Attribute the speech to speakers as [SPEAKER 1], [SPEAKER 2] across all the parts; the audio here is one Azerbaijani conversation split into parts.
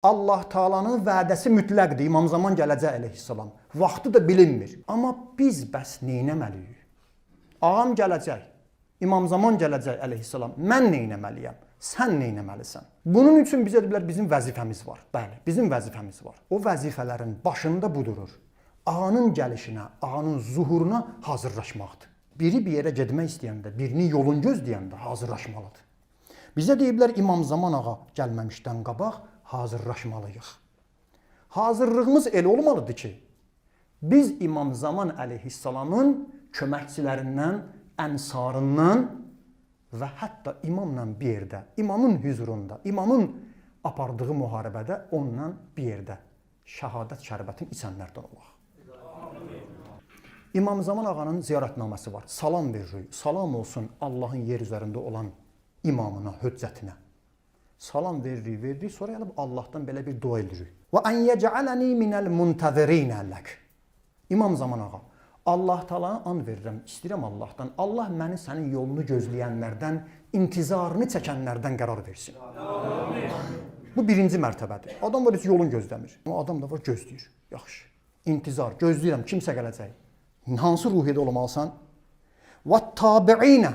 [SPEAKER 1] Allah Taala'nın vədəsi mütləqdir. İmam Zaman gələcək əleyhissalam. Vaxtı da bilinmir. Amma biz bəs neynəməliyik? Ağam gələcək. İmam Zaman gələcək əleyhissalam. Mən neynəməliyəm? Sən neynəməlisən? Bunun üçün bizə dedilər bizim vəzifəmiz var. Bəli, bizim vəzifəmiz var. O vəzifələrin başında bu durur. Ağanın gəlişinə, ağanın zuhuruna hazırlaşmaqdır. Biri bir yerə getmək istəyəndə, birini yolun gözləyəndə hazırlaşmalıdır. Bizə deyiblər İmam Zaman ağa gəlməmişdən qabaq hazırlaşmalıyıq. Hazırlığımız elə olmalıdır ki, biz İmam Zaman əleyhissalamın köməkçilərindən, ənsarından və hətta imamla bir yerdə, imamın hüzurunda, imamın apardığı müharibədə onunla bir yerdə şəhadət şərbətin içənlərdən olaq. İmam Zaman ağanın ziyarətnaməsi var. Salam veririk. Salam olsun Allahın yer üzərində olan imamına, höccətinə. Salam veririk, sonra gəlib Allahdan belə bir dua edirik. Və an yec'alani minel muntazirin lak. İmam Zaman ağa, Allah Taala'ya and verirəm, istəyirəm Allahdan. Allah məni sənin yolunu gözləyənlərdən, intizarını çəkənlərdən qərar versin. Amin. Bu birinci mərtəbədir. Adam var heç yolun gözləmir. Amma adam da var gözləyir. Yaxşı. İntizar, gözləyirəm kimsə gələcək. Hansı ruhiyyədə olmalısan? Və tabi'inə.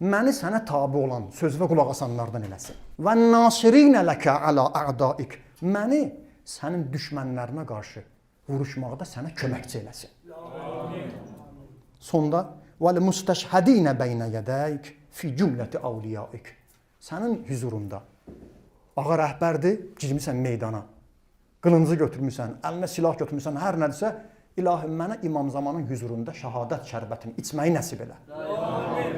[SPEAKER 1] Məni sənə tabi olan, sözünə qulaq asanlardan eləsin. Və nasirinə ləkə alə a'daik. Məni sənin düşmənlərinə qarşı vuruşmaqda sənə köməkçi eləsin. Amin. Sonda və mustəşhədinə beynə yədəyik fi cümləti avliyaik. Sənin hüzurunda ağa rəhbərdir, girmisən meydana. Qılıncı götürmüsən, əlinə silah götürmüsən, hər nədirsə İlahi mənə İmam Zamanın hüzurunda şəhadət şərbətini içməyi nəsib elə. Amin.